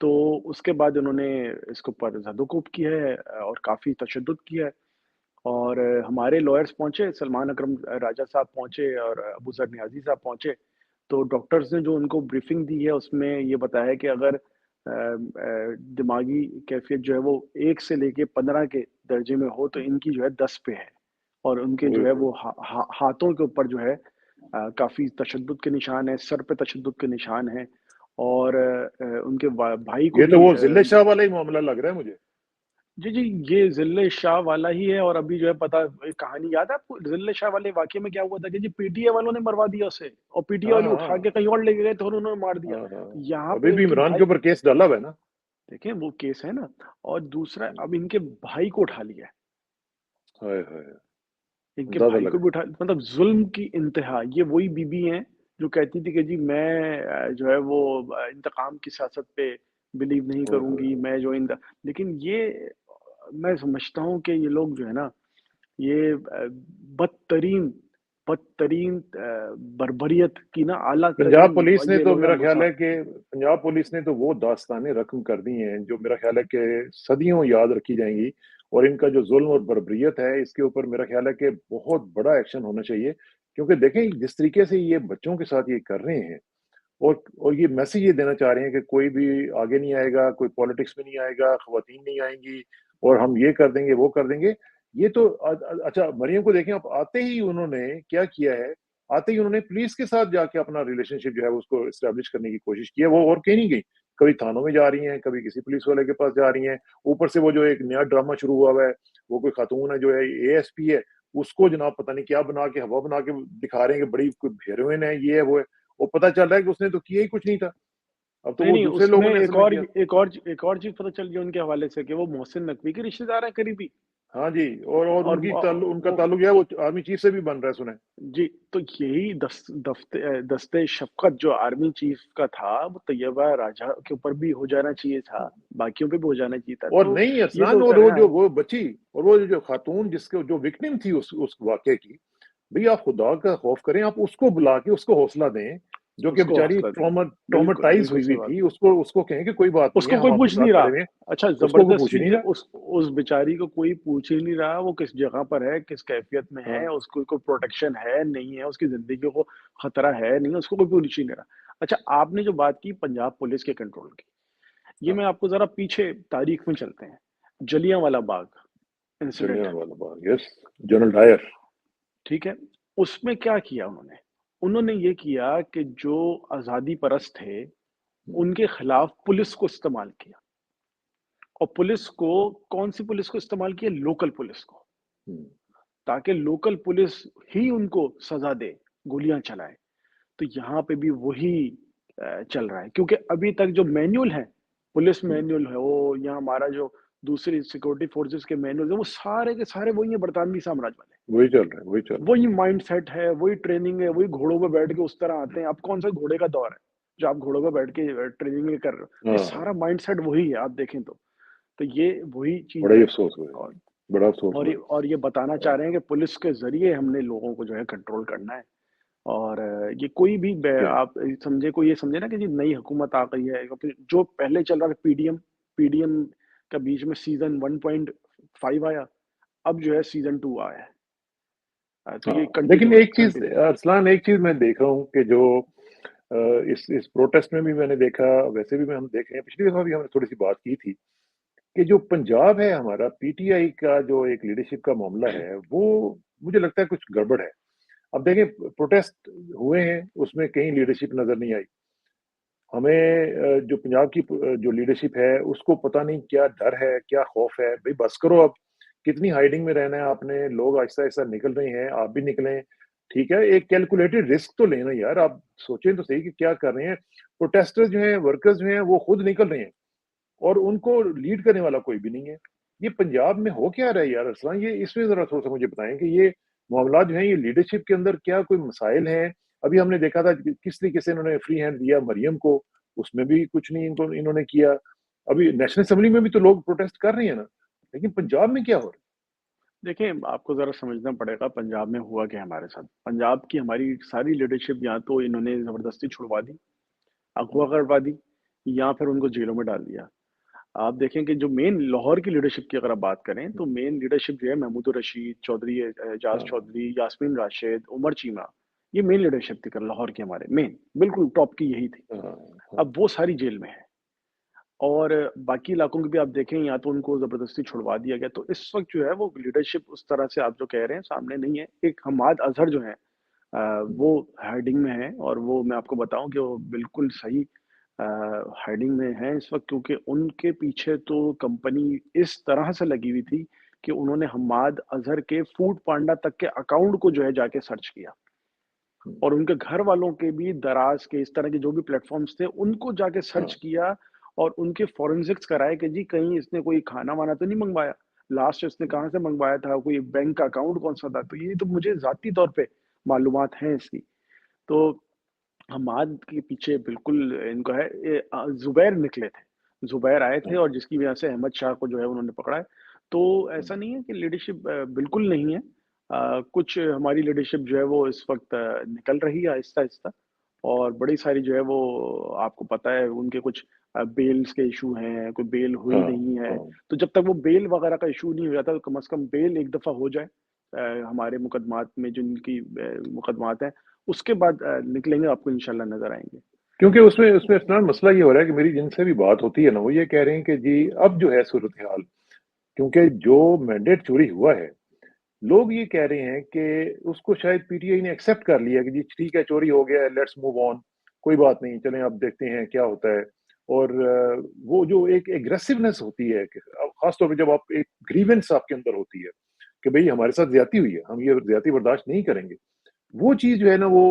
تو اس کے بعد انہوں نے اس کے اوپر زد و کوب کیا ہے اور کافی تشدد کیا ہے، اور ہمارے لائرز پہنچے، سلمان اکرم راجہ صاحب پہنچے اور ابو ذر نیازی صاحب پہنچے، تو ڈاکٹرز نے جو ان کو بریفنگ دی ہے اس میں یہ بتایا ہے کہ اگر دماغی کیفیت جو ہے وہ 1 سے لے کے 15 کے درجے میں ہو تو ان کی جو ہے 10 پہ ہے، اور ان کے جو ہے وہ ہاتھوں کے اوپر جو ہے کافی تشدد کے نشان ہیں، سر پہ تشدد کے نشان ہیں، اور ان کے بھائی کو یہ تو بھی وہ ضلع شاہ والا ہی معاملہ لگ رہا ہے مجھے. جی یہ ذل شاہ والا ہی ہے، اور ابھی جو ہے پتا کہانی یاد ہے آپ کو ذل شاہ والے واقعے میں کیا ہوا تھا کہ جی پی ٹی اے والوں نے مروا دیا اسے، اور پی ٹی اے ہاں والے اٹھا کے کہیں اور لے کے گئے تو انہوں نے مار دیا. ہاں ہاں یہاں ابھی پہ بھی ان کے عمران کے بھائی، اوپر کیس ڈالا ہوا ہے نا. دیکھیں وہ کیس ہے نا، اور دوسرا اب ان کے بھائی کو اٹھا لیا ہے، ہائے ہائے ان کے اندازہ بھائی کو لگا. بھی اٹھا، مطلب ظلم کی انتہا. یہ وہی بی بی ہیں جو کہتی تھی کہ جی میں جو ہے وہ انتقام کی سیاست پہ بلیو نہیں ہوئے کروں ہوئے گی، میں جو لیکن یہ میں سمجھتا ہوں کہ یہ لوگ جو ہے نا، یہ بدترین بربریت کی نا اعلیٰ پنجاب ترین پولیس نے یہ تو لوگ نا میرا خیال مثال. ہے کہ پنجاب پولیس نے تو وہ داستانیں رقم کر دی ہیں جو میرا خیال ہے کہ صدیوں یاد رکھی جائیں گی، اور ان کا جو ظلم اور بربریت ہے اس کے اوپر میرا خیال ہے کہ بہت بڑا ایکشن ہونا چاہیے. کیونکہ دیکھیں جس طریقے سے یہ بچوں کے ساتھ یہ کر رہے ہیں، اور یہ میسج یہ دینا چاہ رہے ہیں کہ کوئی بھی آگے نہیں آئے گا، کوئی پالیٹکس میں نہیں آئے گا، خواتین نہیں آئیں گی، اور ہم یہ کر دیں گے وہ کر دیں گے. یہ تو اچھا مریم کو دیکھیں، اب آتے ہی انہوں نے کیا کیا ہے، آتے ہی انہوں نے پولیس کے ساتھ جا کے اپنا ریلیشن شپ جو ہے اس کو اسٹیبلش کرنے کی کوشش کی ہے. وہ اور کہیں نہیں گئی، کبھی تھانوں میں جا رہی ہیں، کبھی کسی پولیس والے کے پاس جا رہی ہیں. اوپر سے وہ جو ایک نیا ڈرامہ شروع ہوا ہے، وہ کوئی خاتون ہے جو ہے اے ایس پی ہے، اس کو جناب پتہ نہیں کیا بنا کے ہوا بنا کے دکھا رہے ہیں کہ بڑی کوئی ہیروئن ہے، یہ ہے وہ ہے. وہ پتہ چل رہا ہے کہ اس نے تو کیا ہی کچھ نہیں تھا، اب تو نہیں وہ نہیں، دوسرے اس لوگوں میں نے اصل میں کیا. ایک اور چیز پتہ چل گئی ان کے حوالے سے کہ وہ محسن نقوی کے رشتے دار ہیں قریبی، ہاں جی، اور اور ان کا وہ تعلق ہے وہ آرمی چیف سے بھی بن رہا ہے سنیں. جی، تو یہی دستے شفقت جو آرمی چیف کا تھا وہ طیبہ راجہ کے اوپر بھی ہو جانا چاہیے تھا، باقیوں پہ بھی ہو جانا چاہیے تھا. اور تو نہیں یہ ارسلان، تو اور کر وہ رہا جو ہے. وہ بچی اور وہ جو خاتون جس کے جو وکٹم تھی اس واقعے کی، بھئی آپ خدا کا خوف کریں، آپ اس کو بلا کے اس کو حوصلہ دیں، جو کہ اس کو بیچاری حوصلہ دیں، بالکل ٹراماٹائز بالکل ہوئی صحیح ہوئی بات. تھی. اس کو کہیں کہ کوئی بات اس نہیں ہے، کو ہم کوئی آپ کے پوچھ نہیں ساتھ کھڑے رہا. ہوئے ہیں. اچھا اس کو کوئی پوچھ ہی زبردستی نہیں سے رہا. اس بیچاری کو کوئی پوچھ ہی نہیں رہا وہ کس جگہ پر ہے، کس کیفیت میں ہاں ہے، اس کو کوئی پروٹیکشن ہے نہیں ہے، اس کی زندگی کو خطرہ ہے نہیں، اس کو کوئی پوچھ ہی نہیں رہا. اچھا آپ نے جو بات کی پنجاب پولیس کے کنٹرول کی، یہ ہاں میں آپ کو ذرا پیچھے تاریخ میں چلتے ہیں. جلیاں باغ انسیڈنٹ، جلیاں والا باغ، یس، جنرل ڈائر. ٹھیک ہے، اس میں کیا کیا انہوں نے یہ کیا کہ جو آزادی پرست تھے ان کے خلاف پولیس کو استعمال کیا، اور پولیس کو کون سی پولیس کو استعمال کیا؟ لوکل پولیس کو، تاکہ لوکل پولیس ہی ان کو سزا دے، گولیاں چلائے. تو یہاں پہ بھی وہی چل رہا ہے، کیونکہ ابھی تک جو مینیول ہے، پولیس مینیول ہے وہ، یا ہمارا جو دوسری سیکورٹی فورسز کے مینیول ہیں، وہ سارے کے سارے وہی ہیں برطانوی سامراج والے. وہی چل رہا ہے، وہی چل رہا وہی مائنڈ سیٹ ہے، وہی ٹریننگ ہے، وہی گھوڑوں پہ بیٹھ کے اس طرح آتے ہیں. اب کون سا گھوڑے کا دور ہے جو آپ گھوڑوں پہ بیٹھ کے ٹریننگ کر رہے ہو؟ ہے. یہ ہاں سارا مائنڈ سیٹ وہی ہے، آپ دیکھیں تو یہ وہی چیز بڑا ہی ہے. افسوس ہوا اور ہے، بڑا افسوس ہوا اور یہ بتانا ہے. چاہ رہے ہیں کہ پولیس کے ذریعے ہم نے لوگوں کو جو ہے کنٹرول کرنا ہے. اور یہ کوئی بھی کیا آپ سمجھے، کوئی یہ سمجھے نا کہ جی نئی حکومت آ گئی ہے، جو پہلے چل رہا تھا پی ڈی ایم کا بیچ میں سیزن 1.5 آیا، اب جو ہے سیزن 2 آیا ہے. تو ہاں یہ لیکن کنٹینیو ہے، ایک چیز کنٹینیو. ارسلان، ایک چیز میں دیکھ رہا ہوں کہ جو اس پروٹیسٹ میں بھی میں نے دیکھا، ویسے بھی میں ہم دیکھ رہے ہیں، پچھلی دفعہ بھی ہم نے تھوڑی سی بات کی تھی کہ جو پنجاب ہے ہمارا، پی ٹی آئی کا جو ایک لیڈرشپ کا معاملہ ہے، وہ مجھے لگتا ہے کچھ گڑبڑ ہے. اب دیکھیں پروٹیسٹ ہوئے ہیں، اس میں کہیں لیڈرشپ نظر نہیں آئی ہمیں. جو پنجاب کی جو لیڈرشپ ہے اس کو پتہ نہیں کیا ڈر ہے، کیا خوف ہے. بھئی بس کرو، اب کتنی ہائیڈنگ میں رہنا ہے آپ نے. لوگ آہستہ آہستہ نکل رہے ہیں، آپ بھی نکلیں، ٹھیک ہے. ایک کیلکولیٹڈ رسک تو لینا یار، آپ سوچیں تو صحیح کہ کیا کر رہے ہیں. پروٹیسٹر جو ہیں، ورکرز جو ہیں، وہ خود نکل رہے ہیں اور ان کو لیڈ کرنے والا کوئی بھی نہیں ہے. یہ پنجاب میں ہو کیا رہا ہے یار ارسلان؟ یہ اس میں ذرا تھوڑا سا مجھے بتائیں کہ یہ معاملات جو ہیں، یہ لیڈرشپ کے اندر کیا کوئی مسائل ہیں؟ ابھی ہم نے دیکھا تھا کس طریقے سے انہوں نے فری ہینڈ دیا مریم کو، اس میں بھی کچھ نہیں انہوں نے کیا. ابھی نیشنل اسمبلی میں بھی تو لوگ پروٹیسٹ کر رہے ہیں نا، لیکن پنجاب میں کیا ہو رہا ہے؟ देखिए, आपको ज़रा समझना पड़ेगा पंजाब में हुआ क्या है हमारे साथ। पंजाब की हमारी सारी लीडरशिप या तो इन्होंने ज़बरदस्ती छुड़वा दी, अगवा करवा दी, या फिर उनको जेलों में डाल दिया। आप देखें कि जो मेन लाहौर की लीडरशिप की अगर आप बात करें, तो मेन लीडरशिप जो है महमूद रशीद, चौधरी एजाज़ हाँ, चौधरी, यास्मीन राशिद, उमर चीमा, ये मेन लीडरशिप थी लाहौर की हमारे, मेन, बिल्कुल टॉप की यही थी। हाँ, हाँ, अब वो सारी जेल में है। और बाकी इलाकों की भी आप देखें, या तो उनको ज़बरदस्ती छुड़वा दिया गया, तो इस वक़्त जो है वो लीडरशिप उस तरह से आप जो कह रहे हैं सामने नहीं है। एक हम्माद अज़हर जो हैं, हुँ, वो हाइडिंग में हैं, और वो मैं आपको बताऊँ कि वो बिल्कुल सही अ, हाइडिंग में हैं इस वक़्त, क्योंकि उनके पीछे तो कंपनी इस तरह से लगी हुई थी कि उन्होंने हम्माद अज़हर के फूड पांडा तक के अकाउंट को जो है जाके सर्च किया, हुँ, और उनके घर वालों के भी दराज़ के इस तरह के जो भी प्लेटफ़ॉर्म्स थे, उनको जाके सर्च हाँ, किया और उनके फोरेंसिक्स कराए कि जी कहीं इसने कोई खाना-वाना तो नहीं मँगवाया? लास्ट इसने कहाँ से मँगवाया था? कोई बैंक का अकाउंट कौन-सा था? तो ये तो मुझे ज़ाती तौर पे मालूमात हैं इसकी। तो हमाद के पीछे बिल्कुल इनको है, ज़ुबैर निकले थे। ज़ुबैर आए थे, हाँ, और जिसकी वजह से अहमद शाह को जो है उन्होंने पकड़ा है। तो हुँ, ऐसा नहीं है कि लीडरशिप बिल्कुल नहीं है। कुछ हमारी लीडरशिप जो है वो इस वक़्त निकल रही है आहिस्ता-आहिस्ता, और बड़ी सारी जो है वो आपको पता है उनके कुछ बेल्स के इश्यू हैं, कोई बेल हुई हाँ, नहीं है। हाँ। तो जब तक वो बेल वग़ैरह का इश्यू नहीं हो जाता, तो कम से कम बेल एक दफ़ा हो जाए हमारे मुकदमात में, जिनकी मुकदमात हैं, उसके बाद निकलेंगे, आपको इंशाल्लाह नज़र आएँगे। क्योंकि उसमें उसमें फिलहाल मसला ये हो रहा है कि मेरी जिनसे भी बात होती है ना, वो ये कह रहे हैं कि जी, अब जो है सूरत-ए-हाल, क्योंकि जो मैंडेट चोरी हुआ है, लोग ये कह रहे हैं कि उसको शायद पीटीआई ने एक्सेप्ट कर लिया कि जी ठीक है, चोरी हो गया है, लेट्स मूव ऑन, कोई बात नहीं, चलें अब देखते हैं क्या होता है। और वो जो एक एग्रेसिवनेस होती है कि अब ख़ास तौर पे जब आप एक ग्रीवेंस आपके अंदर होती है कि भई हमारे साथ ज़्यादती हुई है, हम ये ज़्यादती बर्दाश्त नहीं करेंगे। वो चीज़ जो है ना वो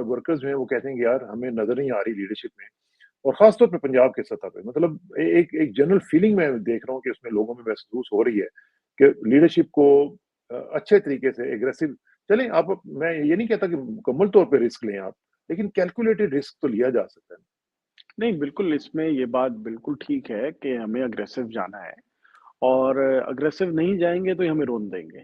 वर्कर्स जो हैं वो कहते हैं कि यार हमें नज़र नहीं आ रही लीडरशिप में, और ख़ास तौर पे पंजाब के सतह पे मतलब एक एक जनरल फीलिंग मैं देख रहा हूँ कि उसमें लोगों में महसूस हो रही है कि लीडरशिप को अच्छे तरीके से एग्रेसिव चलें आप, मैं ये नहीं कहता कि मुकम्मल तौर पे रिस्क लें आप, लेकिन कैलकुलेटेड रिस्क तो लिया जा सकता है। नहीं, बिल्कुल इसमें ये बात बिल्कुल ठीक है कि हमें अग्रेसिव जाना है, और अग्रेसिव नहीं जाएँगे तो ये हमें रोन देंगे।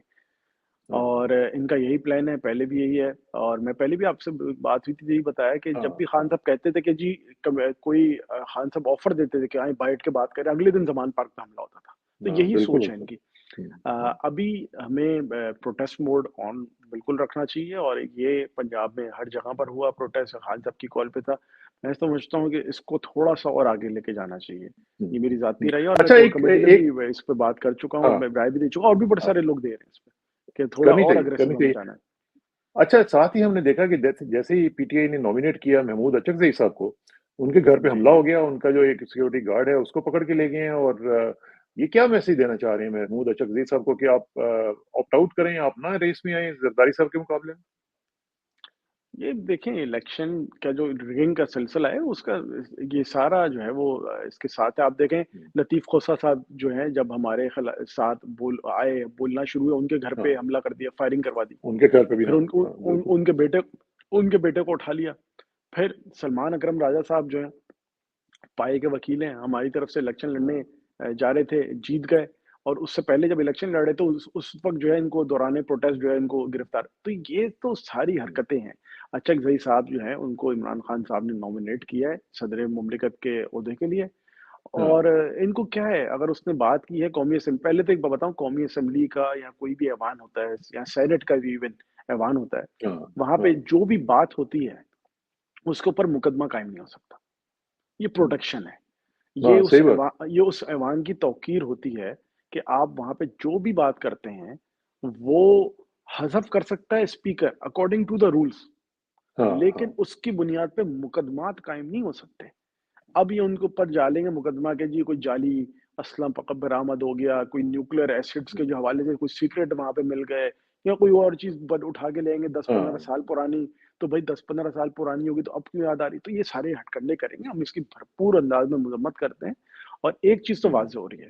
हाँ, और इनका यही प्लान है, पहले भी यही है, और मैं पहले भी आपसे ब बात हुई थी, यही बताया कि जब हाँ, भी खान हाँ, साहब कहते थे कि जी कोई खान साहब ऑफ़र देते थे कि आएँ बैठ के बात करें, अगले दिन ज़मान पार्क पे हमला होता था। तो हाँ, यही बिल्कुल सोच है होता इनकी। है। हुँ, अभी हमें प्रोटेस्ट मोड ऑन बिल्कुल रखना चाहिए, और ये पंजाब में हर जगह पर हुआ प्रोटेस्ट, खान साहब की कॉल पे था। मैं समझता हूँ कि इसको थोड़ा-सा और आगे लेके जाना चाहिए। हुँ, ये मेरी हुँ। ज़ाती राय है, और मैं अच्छा कोर एक कमेटी ए में भी एक इस पे बात कर चुका हूँ, और हाँ, मैं राय भी दे चुका हूँ, और भी बड़े हाँ, सारे लोग दे रहे हैं इस पे, कि थोड़ा और करनी अग्रेसिव हमें चाहिए। जाना है। अच्छा, साथ ही हमने देखा कि जैसे जैसे ही पीटीआई ने नॉमिनेट किया महमूद अचकज़ई साहब को, उनके घर पे जी। हमला हो गया, उनका जो एक सिक्योरिटी गार्ड है, उसको पकड़ के ले गए हैं और ये क्या मैसेज देना चाह रहे हैं महमूद अचकज़ई साहब को कि आप ऑप्ट आउट करें, आप ना रेस में आएँ ज़रदारी साहब के मुकाबले में? ये देखें, इलेक्शन का जो रिगिंग का सिलसिला है उसका ये सारा जो है वो इसके साथ है। आप देखें, हुँ, लतीफ़ खोसा साहब जो हैं, जब हमारे साथ बोलना शुरू हुआ, उनके घर पे हाँ, हमला कर दिया, फायरिंग करवा दी। उनके घर पे भी फिर हाँ, उन उन हाँ, उन बिल्कुल। उनके बेटे को उठा लिया। फिर सलमान अकरम राजा साहब जो हैं, पाए के वकील हैं, हमारी तरफ से इलेक्शन लड़ने हाँ, जा रहे थे, जीत गए, और उससे पहले जब इलेक्शन लड़े तो उस वक़्त जो है इनको दौरान प्रोटेस्ट जो है इनको गिरफ्तार, तो ये तो सारी हुँ, हरकतें हैं। अचकज़ई साहब जो हैं उनको इमरान खान साहब ने नॉमिनेट किया है सदर मुमलिकत के ओहदे के लिए, हाँ, और इनको क्या है, अगर उसने बात की है कौमी असेंबली, पहले तो एक बात बताऊँ, कौमी असेंबली का या कोई भी ऐवान होता है, या सेनेट का भी इवन ऐवान होता है, हाँ, वहाँ पे हाँ, जो भी बात होती है, उसके ऊपर मुकदमा कायम नहीं हो सकता। ये हुँ, प्रोटेक्शन है। हाँ, सही बात। ये उस ऐवान की तौक़ीर होती है कि आप वहाँ पे जो भी बात करते हैं, वो हज़फ कर सकता है speaker according to the rules, हाँ, लेकिन हाँ, उसकी बुनियाद पे मुकदमात कायम नहीं हो सकते। अब ये उनके ऊपर डालेंगे मुकदमा कि जी कोई जाली असलम बरामद हो गया, कोई न्यूक्लियर एसिड्स हुँ, के जो हवाले से कोई सीक्रेट वहाँ पे मिल गए, या कोई और चीज़ बट उठा के लेंगे 10-15 हाँ, साल पुरानी, तो भाई 10-15 साल पुरानी होगी तो अब क्यों याद आ रही? तो ये सारे हथकंडे करेंगे, हम इसकी भरपूर अंदाज में मज़म्मत करते हैं, और एक चीज़ तो हुँ, वाज़ेह हो रही है,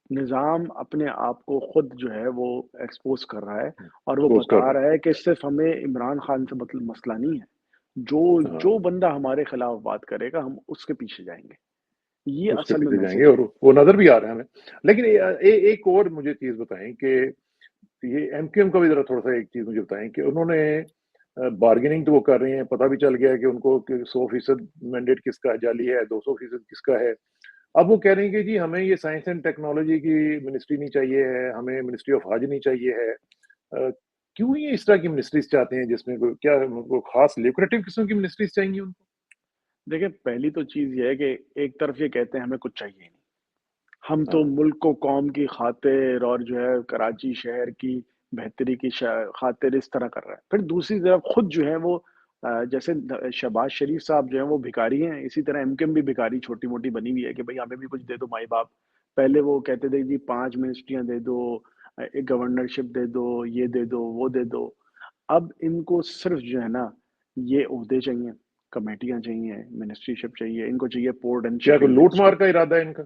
निज़ाम अपने आप को खुद जो है वो एक्सपोज़ कर रहा है, हुँ, और वो एक्सपोज़ कर बता रहा रहा है कि सिर्फ़ हमें इमरान खान से मतलब मसला नहीं है। जो है। जो हाँ, बंदा हमारे खिलाफ बात करेगा, हम उसके पीछे जाएँगे। ये उसके असल में पीछे जाएँगे मैसेज है। और वो नज़र भी आ रहा है हमें। लेकिन एक और मुझे चीज़ बताएँ कि ये एमक्यूएम का भी ज़रा थोड़ा-सा एक चीज़ मुझे बताएँ कि उन्होंने बार्गेनिंग तो वो कर रही हैं, पता भी चल गया है कि उनको कि 100% मैंडेट किसका जाली है, 200% किसका है। अब वो कह रही हैं कि जी हमें ये साइंस एंड टेक्नोलॉजी की मिनिस्ट्री नहीं चाहिए है, हमें मिनिस्ट्री ऑफ हज नहीं चाहिए है। क्यों ये इस तरह की मिनिस्ट्रीज़ चाहते हैं जिसमें कोई क्या उनको ख़ास ल्यूक्रेटिव किस्म की मिनिस्ट्रीज़ चाहिए उनको? देखिए, पहली तो चीज़ ये है कि एक तरफ ये कहते हैं हमें कुछ चाहिए ही नहीं। हम तो हाँ, मुल्क को कौम की खातिर और जो है कराची शहर की बेहतरी की खातिर इस तरह कर रहा है। फिर दूसरी तरफ खुद जो है वो जैसे शहबाज शरीफ साहब जो हैं वो भिखारी हैं, इसी तरह एमकेएम भी भिखारी छोटी-मोटी बनी हुई है कि भई हमें भी कुछ दे दो माई बाप। पहले वो कहते थे जी 5 मिनिस्ट्रियाँ दे दो, एक गवर्नरशिप दे दो, ये दे दो, वो दे दो। अब इनको सिर्फ़ जो है ना, ये ओहदे चाहिए, कमेटियाँ चाहिए, मिनिस्ट्रीशिप चाहिए, इनको चाहिए पोर्ट एंड क्या कोई शिपिंग लूट-मार मिनिस्ट्री। का इरादा है इनका?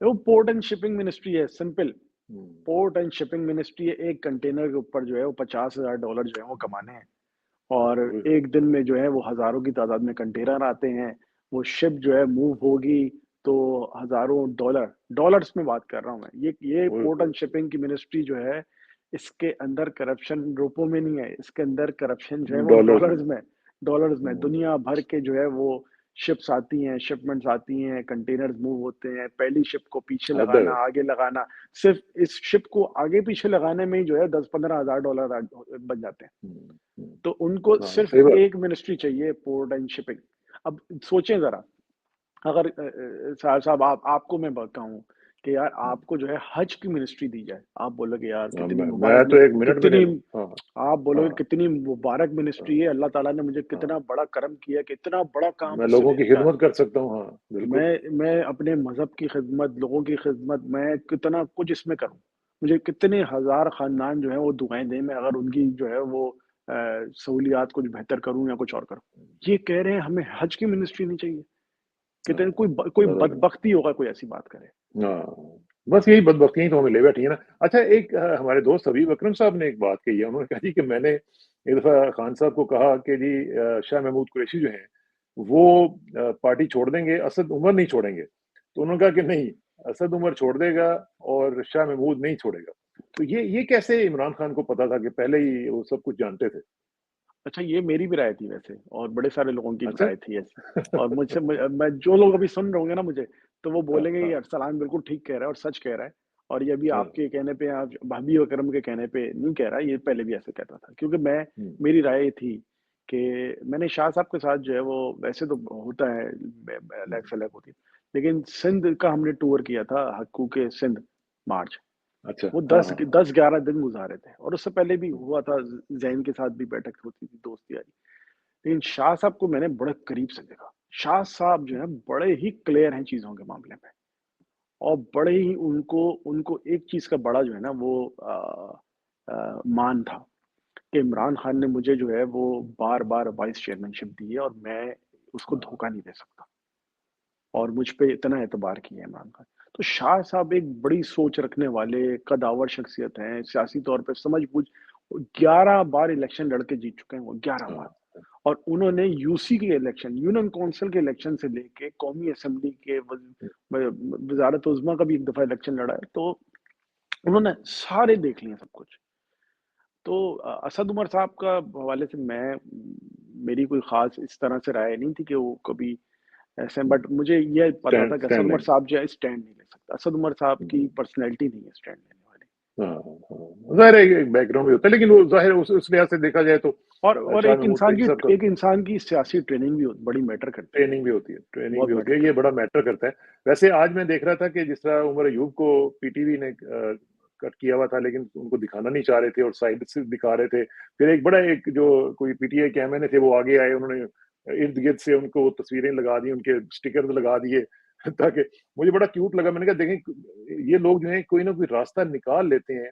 वो पोर्ट एंड शिपिंग मिनिस्ट्री है, simple. Hmm, port and shipping ministry है, एक कंटेनर के ऊपर जो है वो $50,000 जो है वो कमाने हैं। और ओए एक दिन में जो है वो हज़ारों की तादाद में कंटेनर आते हैं, वो शिप जो है मूव होगी तो हज़ारों डॉलर्स में बात कर रहा हूँ मैं। ये ओए पोर्ट होए! एंड शिपिंग की मिनिस्ट्री जो है, इसके अंदर करप्शन रुपयों में नहीं है, इसके अंदर करप्शन जो है वो डॉलर्स में। डॉलर्स में हुँ, दुनिया भर के जो है वो शिप्स आती हैं, शिपमेंट्स आती हैं, कंटेनर्स मूव होते हैं, पहली शिप को पीछे हद लगाना, है। आगे लगाना, सिर्फ़ इस शिप को आगे-पीछे लगाने में ही जो है 10-15 हज़ार डॉलर बन जाते हैं। हुँ, हुँ। तो उनको हाँ, सिर्फ़ सही बात। एक मिनिस्ट्री चाहिए, पोर्ट एंड शिपिंग। अब सोचें ज़रा, अगर साहब साहब आपको मैं कहूँ कि यार हुँ, आपको जो है हज की मिनिस्ट्री दी जाए, आप बोलोगे यार कितनी मैं मुबारक तो 1 मिनट में ले कितनी लूँ। हाँ, आप बोलोगे हाँ, कितनी मुबारक हाँ, मिनिस्ट्री है, अल्लाह ताला ने मुझे हाँ। कितना बड़ा करम किया कि इतना बड़ा काम मैं मुझसे लोगों ले की लिया। खिदमत कर सकता हूँ, हाँ, बिल्कुल। मैं अपने मज़हब की खिदमत, लोगों की खिदमत, मैं कितना कुछ इसमें करूँ। मुझे कितने हज़ार ख़ानदान जो हैं वो दुआएँ दें, मैं अगर उनकी जो है वो सहूलियात कुछ बेहतर करूँ या कुछ और करूँ। ये कह रहे हैं हमें हज की मिनिस्ट्री नहीं चाहिए। कितने हाँ, कोई ज़बरदस्त। बदबख्ती होगा कोई ऐसी बात करे। हाँ, बस यही बदबख्तियाँ ही तो हमें ले बैठी है ना। अच्छा एक हमारे दोस्त हबीब अकरम साहब ने एक बात कही है, उन्होंने कहा जी कि मैंने एक दफ़ा खान साहब को कहा कि जी शाह महमूद कुरैशी जो हैं, वो पार्टी छोड़ देंगे, असद उमर नहीं छोड़ेंगे। तो उन्होंने कहा कि नहीं, असद उमर छोड़ देगा और शाह महमूद नहीं छोड़ेगा। तो ये कैसे इमरान खान को पता था कि पहले ही वो सब कुछ जानते थे? अच्छा, ये मेरी भी राय थी वैसे और बड़े सारे लोगों की अच्छा। राय थी ऐसी। और मुझसे मैं जो लोग अभी सुन रहे होंगे ना मुझे, तो वो हाँ, बोलेंगे ये हाँ, अरसलान बिल्कुल ठीक कह रहा है और सच कह रहा है। और ये भी हाँ। आपके कहने पे आज भाभी अकरम के कहने पे नहीं कह रहा है, ये पहले भी ऐसे कहता था। क्योंकि हुँ, मेरी राय ये थी कि मैंने शाह साहब के साथ जो है वो वैसे तो होता है हुँ। अलग-सलग होती है। लेकिन सिंध का हमने टूर किया था, हक्कू-के सिंध मार्च। अच्छा, वो हाँ, 10 हाँ, हाँ। 10-11 दिन गुज़ारे थे और उससे पहले भी हुँ, हुआ था ज़ैन के साथ भी बैठक होती थी, दोस्ती यारी। लेकिन शाह साहब को मैंने बड़े करीब से देखा। शाह साहब जो हुँ, हैं बड़े ही क्लियर हैं चीज़ों के मामले में और बड़े ही उनको उनको एक चीज़ का बड़ा जो है ना वो मान था कि इमरान खान ने मुझे जो है वो बार-बार वाइस चेयरमैनशिप दी है और मैं उसको हाँ, धोखा नहीं दे सकता। और मुझ पे इतना एतबार किया है इमरान खान। तो शाह साहब एक बड़ी सोच रखने वाले, कदावर शख्सियत हैं, सियासी तौर पे समझ-बूझ 11 बार इलेक्शन लड़ के जीत चुके हैं वो, 11 बार। हाँ, और उन्होंने यूसी के इलेक्शन, यूनियन काउंसिल के इलेक्शन से लेके कौमी असेंबली के हुँ, वज़ारत उज़्मा का भी एक दफ़ा इलेक्शन लड़ा है। तो उन्होंने सारे देख लिए सब कुछ। तो असद उमर साहब का हवाले से मेरी कोई ख़ास इस तरह से राय नहीं थी कि वो कभी ऐसे हैं, हुँ। बट मुझे ये पता स्टैंड था कि असद स्टैंड उमर लेंगे। साहब जो है स्टैंड नहीं ले सकता। असद उमर साहब हुँ, की हुँ। पर्सनैलिटी नहीं है स्टैंड लेने वाली। हाँ, हाँ, हाँ। ज़ाहिर है एक बैकग्राउंड भी होता है, लेकिन वो ज़ाहिर है उस लिहाज़ से देखा जाए तो और शाह महमूद कुरैशी साहब का एक इंसान की सियासी ट्रेनिंग भी बड़ी मैटर करती है, ट्रेनिंग भी होती है, ट्रेनिंग बहुत भी होती मैटर है, ये करती बड़ा है। मैटर करता है। वैसे आज मैं देख रहा था कि जिस तरह उमर अयूब को पीटीवी ने कट किया हुआ था, लेकिन उनको दिखाना नहीं चाह रहे थे और साइड से दिखा रहे थे। फिर एक जो कोई पीटीआई के एमएनए थे, वो आगे आए, उन्होंने इर्द-गिर्द से उनको तस्वीरें लगा दी, उनके स्टिकर लगा दिए ताकि मुझे बड़ा क्यूट लगा। मैंने कहा देखें, ये लोग जो हैं कोई ना कोई रास्ता निकाल लेते हैं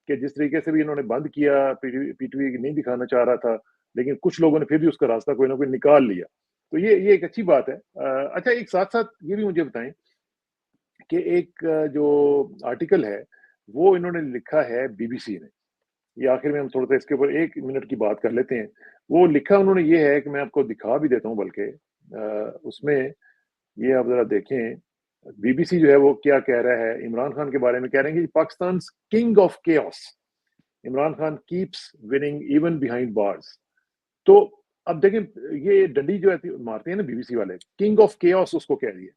कि जिस तरीके से भी इन्होंने बंद किया, पीटीवी नहीं दिखाना चाह रहा था, लेकिन कुछ लोगों ने फिर भी उसका रास्ता कोई ना कोई निकाल लिया। तो ये एक अच्छी बात है। अच्छा एक साथ-साथ ये भी मुझे बताएँ कि एक जो आर्टिकल है, वो इन्होंने लिखा है बीबीसी ने। ये आखिर में हम थोड़ा-सा इसके ऊपर 1 मिनट की बात कर लेते हैं। वो लिखा उन्होंने ये है कि मैं आपको दिखा भी देता हूँ बल्कि उसमें ये आप ज़रा देखें, बीबीसी जो है वो क्या कह रहा है, इमरान खान के बारे में कह रहे हैं कि Pakistan's king of chaos. Imran Khan keeps winning even behind bars. तो अब देखें, ये डंडी जो है मारते हैं ना बीबीसी वाले, किंग ऑफ केओस उसको कह रही है।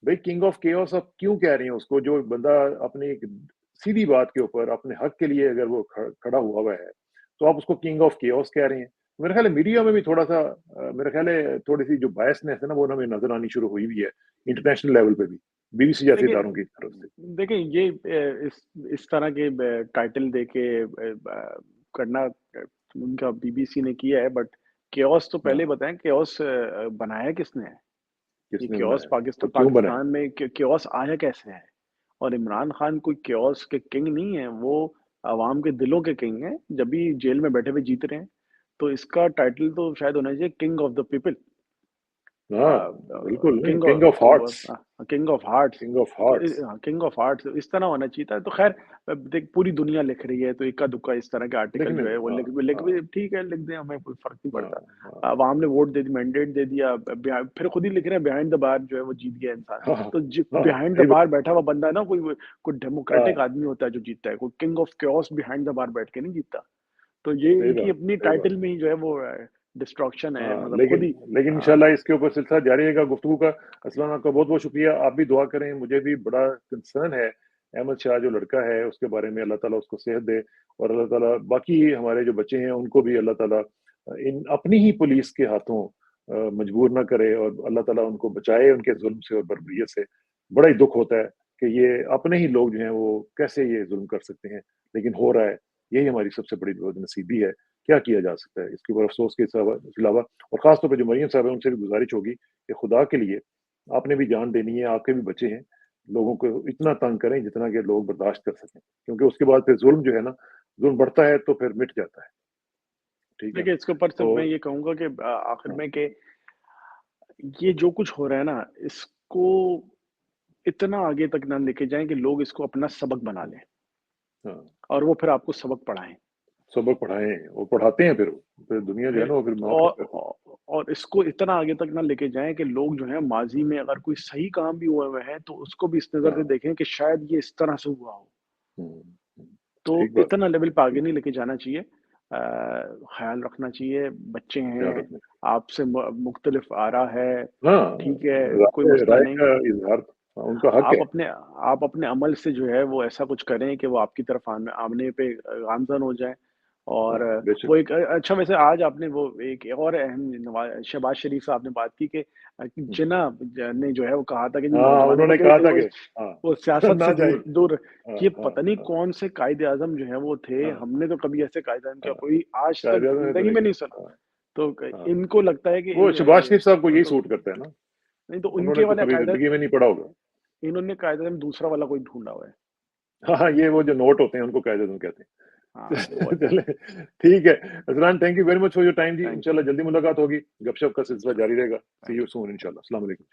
भाई किंग ऑफ केओस आप क्यों कह रही हैं उसको? जो बंदा अपनी एक सीधी बात के ऊपर अपने हक के लिए अगर वो खड़ा हुआ है, तो आप उसको किंग ऑफ केओस कह रहे हैं। मेरे ख्याल है मीडिया में भी थोड़ा सा मेरे ख्याल है थोड़ी सी जो बायसनेस है ना, वो हमें नजर आनी शुरू हुई भी है इंटरनेशनल लेवल पे भी, बीबीसी जैसे इदारों की तरफ से। देखिए ये इस तरह के टाइटल दे के करना उनका बीबीसी ने किया है, बट केओस तो पहले बताएं, केओस बनाया किसने है? ये केओस पाकिस्तान में केओस आया कैसे है? और इमरान खान कोई केओस के किंग नहीं है, वो आवाम के दिलों के किंग हैं, जब भी जेल में बैठे हुए जीत रहे हैं। तो इसका टाइटल तो शायद होना चाहिए किंग ऑफ द पीपल। बिल्कुल, king of hearts. King of hearts. King of hearts इस तरह होना चाहिए था। तो खैर देख, पूरी दुनिया लिख रही है, तो इक्का दुक्का इस तरह के आर्टिकल जो है वो लिख ठीक है, लिख दें, हमें कोई फर्क नहीं पड़ता। आवाम ने वोट दे दी, मैंडेट दे दिया, फिर खुद ही लिख रहे हैं बिहाइंड द बार जो है वो जीत गया इंसान। तो बिहाइंड द बार बैठा हुआ बंदा ना कोई डेमोक्रेटिक आदमी होता है जो जीतता है, कोई king of chaos behind the bar बैठ के नहीं जीतता। तो ये इनकी अपनी टाइटल में ही जो है वो डिस्ट्रक्शन है। लेकिन इंशाल्लाह इसके ऊपर सिलसिला जारी रहेगा गुफ्तगू का। असलान आपका बहुत बहुत शुक्रिया। आप भी दुआ करें, मुझे भी बड़ा कंसर्न है अहमद शाह जो लड़का है उसके बारे में। अल्लाह ताला उसको सेहत दे, और अल्लाह ताला बाकी हमारे जो बच्चे हैं उनको भी अल्लाह ताला इन अपनी ही पुलिस के हाथों मजबूर ना करे, और अल्लाह ताला उनको बचाए उनके जुल्म से और बर्बरियत से। बड़ा ही दुख होता है कि ये अपने ही लोग जो हैं वो कैसे ये जुल्म कर सकते हैं, लेकिन हो रहा है। यही हमारी सबसे बड़ी बदनसीबी है। क्या किया जा सकता है इसके ऊपर अफसोस के अलावा? और खासतौर पर जो मरियम साहब है उनसे भी गुजारिश होगी कि खुदा के लिए आपने भी जान देनी है, आपके भी बच्चे हैं, लोगों को इतना तंग करें जितना कि लोग बर्दाश्त कर सकें, क्योंकि उसके बाद फिर जुल्म जो है ना, जुल्म बढ़ता है तो फिर मिट जाता है। ठीक है, देखिए इसके ऊपर से मैं ये कहूंगा कि आखिर में कि ये जो कुछ हो रहा है ना, इसको इतना आगे तक ना लेके जाएं कि लोग इसको अपना सबक बना लें, और वो फिर आपको सबक पढ़ाएं। वो पढ़ाते हैं, फिर दुनिया जो है ना वो फिर और इसको इतना आगे तक ना लेके जाएं कि लोग जो है माजी में अगर कोई सही काम भी हुआ है तो उसको भी इस नजर से देखें कि शायद ये इस तरह से हुआ हो। तो इतना लेवल पे आगे नहीं लेके जाना चाहिए। ख्याल रखना चाहिए, बच्चे हैं, आपसे मुख्तलिफ आरा है, ठीक है, कोई मसला नहीं। उनका हक है। आप अपने अमल से जो है वो ऐसा कुछ करें कि वो आपकी तरफ आमने पे गामजन हो जाए। और वो एक अच्छा, वैसे आज आपने वो एक और अहम शहबाज शरीफ साहब ने बात की कि जिन्ना ने जो है वो कहा था कि उन्होंने कहा था कि वो सियासत से दूर। ये पता नहीं कौन से कायदे आजम जो है वो थे, हमने तो कभी ऐसे कायदे आजम का कोई आज तक जिंदगी में नहीं सुना। तो इनको लगता है कि वो शहबाज शरीफ साहब को यही सूट करता है ना। नहीं तो उनके वाला जिंदगी में नहीं पढ़ा होगा। इन्होंने कायदे आजम दूसरा वाला कोई ढूंढा हुआ है। हाँ, ये वो जो नोट होते हैं उनको कायदे आजम कहते हैं। चले ठीक है Ajlan, thank you very much for your time ji. इंशाल्लाह जल्दी मुलाकात होगी, गपशप का सिलसिला जारी रहेगा। सी यू सून इंशाल्लाह। अस्सलाम वालेकुम।